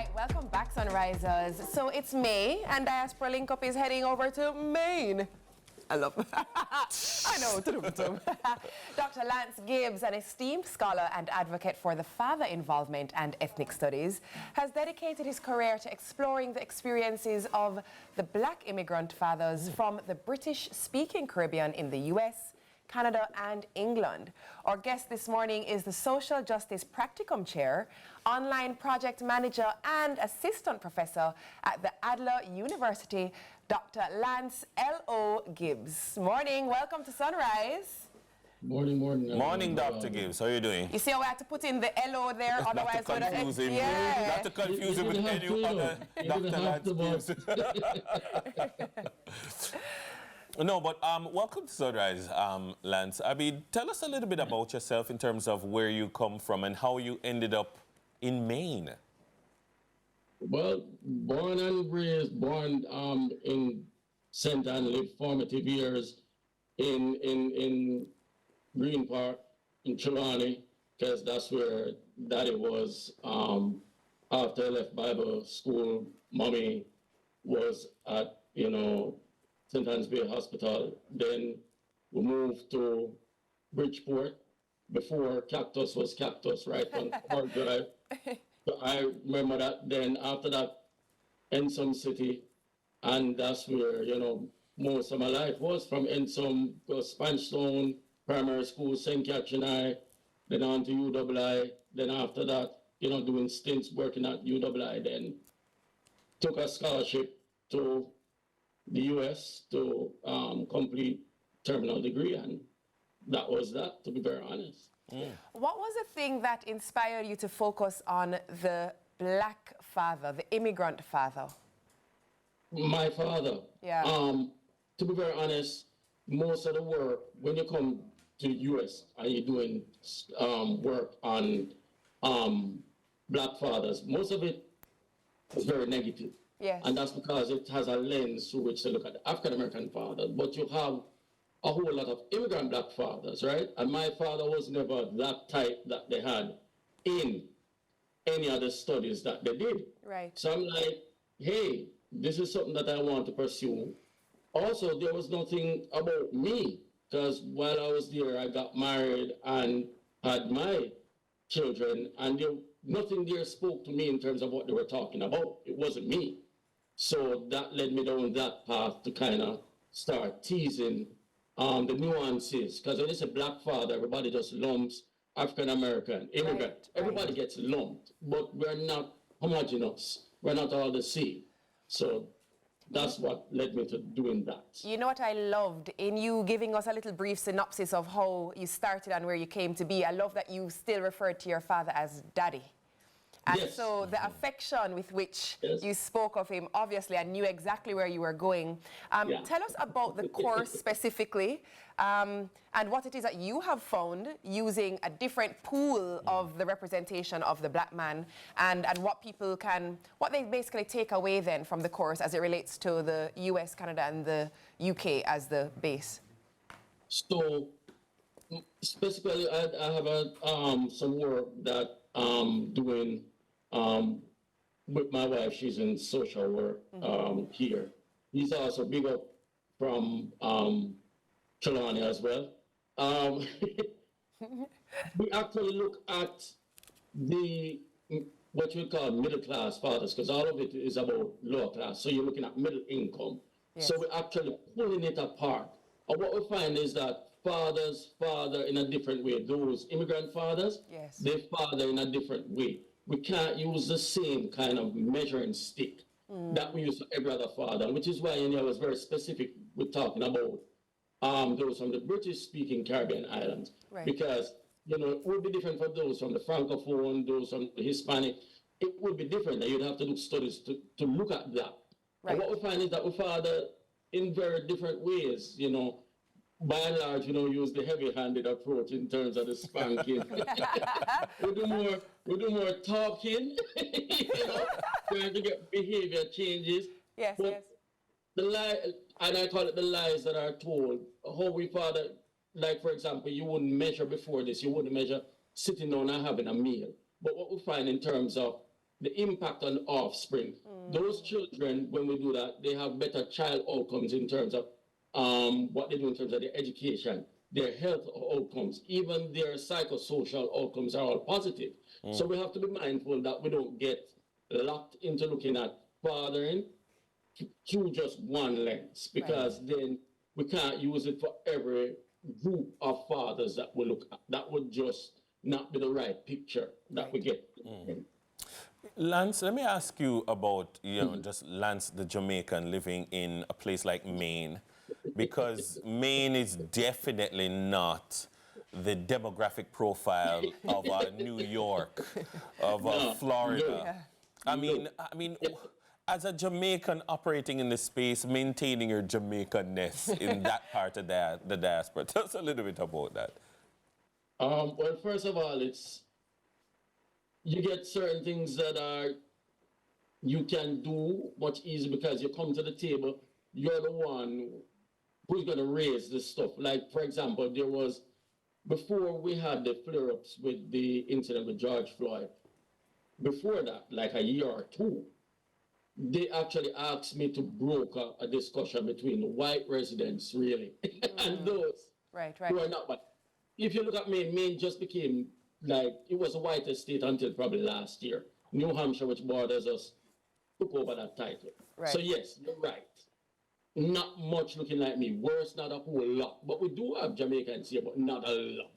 right, welcome back, Sunrisers. So it's May, and Diaspora LinkUp is heading over to Maine. I love I know. Dr. Lance Gibbs, an esteemed scholar and advocate for the father involvement and ethnic studies, has dedicated his career to exploring the experiences of the black immigrant fathers from the British-speaking Caribbean in the US, Canada, and England. Our guest this morning is the Social Justice Practicum Chair, online project manager, and assistant professor at the Adler University, Dr. Lance L.O. Gibbs. Morning, welcome to Sunrise. Morning. Morning, Dr. Gibbs. How are you doing? You see how I had to put in the L.O. there, otherwise not to confuse him. Yeah. Not to confuse him with any other Dr. Lance Gibbs. No, but welcome to Sunrise, Lance. I mean, tell us a little bit about yourself in terms of where you come from and how you ended up in Maine. Well, born and raised, in St. Anne, lived formative years in Green Park, in Trelawney, because that's where Daddy was. After I left Bible school, Mommy was at, St. Anne's Bay Hospital. Then we moved to Bridgeport before Cactus was Cactus, right on Park Drive. So I remember that. Then after that, Ensom City, and that's where, most of my life was, from Ensom to Spanstone Primary School, St. Catherine I, then on to UII. Then after that, doing stints working at UII. Then took a scholarship to the US to complete terminal degree, and that was that, to be very honest. What was the thing that inspired you to focus on the black father, the immigrant father? My father. Yeah. To be very honest, most of the work, when you come to the US and you're doing work on black fathers, most of it is very negative. Yes. And that's because it has a lens through which to look at the African-American father. But you have a whole lot of immigrant black fathers, right? And my father was never that type that they had in any of the studies that they did. Right. So I'm like, hey, this is something that I want to pursue. Also, there was nothing about me, because while I was there, I got married and had my children, and nothing there spoke to me in terms of what they were talking about. It wasn't me. So that led me down that path to kind of start teasing the nuances. Because when you say black father, everybody just lumps African-American, immigrant. Right. Everybody gets lumped, but we're not homogeneous. We're not all the same. So that's what led me to doing that. You know what I loved in you giving us a little brief synopsis of how you started and where you came to be? I love that you still referred to your father as Daddy. And Yes. so the affection with which Yes. you spoke of him, obviously, I knew exactly where you were going. Yeah. Tell us about the course specifically, and what it is that you have found using a different pool of the representation of the black man, and what they basically take away then from the course as it relates to the US, Canada, and the UK as the base. So specifically, I have some work that doing with my wife. She's in social work here. He's also big up from Trelawney as well. We actually look at what you call middle class fathers, because all of it is about lower class. So you're looking at middle income. Yes. So we're actually pulling it apart. And what we find is that fathers father in a different way. Those immigrant fathers, Yes. they father in a different way. We can't use the same kind of measuring stick that we use for every other father, which is why I was very specific with talking about those from the British-speaking Caribbean islands. Right. Because, it would be different for those from the Francophone, those from the Hispanic. It would be different, and you'd have to do studies to look at that. Right. And what we find is that we father in very different ways, by and large, use the heavy-handed approach in terms of the spanking. we do more talking, trying to get behavior changes. Yes, but yes. The lie, and I call it the lies that are told, how we father, like for example, you wouldn't measure before this, you wouldn't measure sitting down and having a meal. But what we find in terms of the impact on offspring. Those children, when we do that, they have better child outcomes in terms of what they do in terms of their education, their health outcomes, even their psychosocial outcomes are all positive. So we have to be mindful that we don't get locked into looking at fathering through just one lens, because then we can't use it for every group of fathers that we look at. That would just not be the right picture that we get. Lance, let me ask you about, just Lance the Jamaican living in a place like Maine, because Maine is definitely not the demographic profile of New York, of Florida. I mean, as a Jamaican operating in the space, maintaining your Jamaican-ness in that part of the diaspora. Tell us a little bit about that. Well, first of all, you get certain things that you can do much easier because you come to the table, you're the one who's going to raise this stuff. Like, for example, before we had the flare-ups with the incident with George Floyd, before that, like a year or two, they actually asked me to broker a discussion between the white residents, really, and those who are not white. If you look at Maine just became like, it was the whitest state until probably last year. New Hampshire, which borders us, took over that title. So yes, you're right. Not much looking like me. Worse, not a whole lot. But we do have Jamaicans here, but not a lot.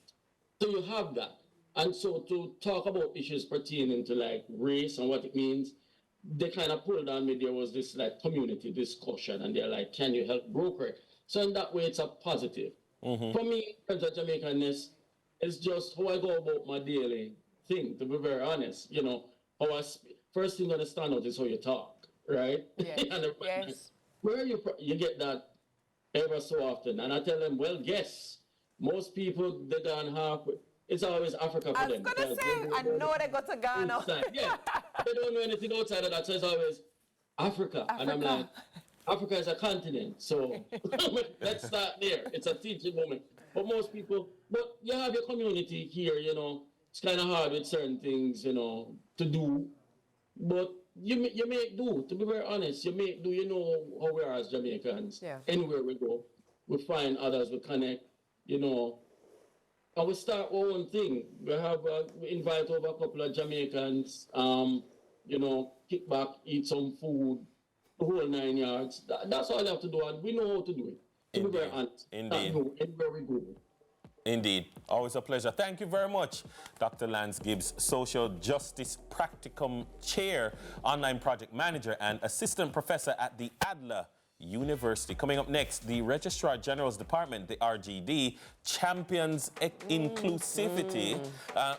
So you have that. And so to talk about issues pertaining to like race and what it means, they kind of pulled on me. There was this like community discussion, and they're like, can you help broker it? So in that way, it's a positive. For me, in terms of Jamaican-ness, it's just how I go about my daily thing, to be very honest. You know, first thing that stand out is how you talk, right? Yes. Where you get that ever so often. And I tell them, well, guess, most people, they done halfway. It's always Africa for them. I was going to say, I know they go to Ghana. Yeah, they don't know anything outside of that, so it's always Africa. And I'm like, Africa is a continent, so let's start there. It's a teaching moment. But most people, but you have your community here, you know, it's kind of hard with certain things, you know, to do. But you make do, to be very honest. You make do, you know how we are as Jamaicans. Yeah. Anywhere we go, we find others, we connect, you know. And we start our own thing. We invite over a couple of Jamaicans, you know, kick back, eat some food, the whole 9 yards. That's all you have to do, and we know how to do it. Indeed. Everywhere we go. Indeed. Always a pleasure. Thank you very much, Dr. Lance Gibbs, Social Justice Practicum Chair, Online Project Manager, and Assistant Professor at the Adler University. Coming up next, the Registrar General's Department, the RGD, champions inclusivity.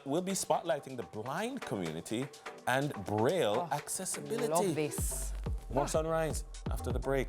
We'll be spotlighting the blind community and Braille accessibility. Love this. More Sunrise after the break.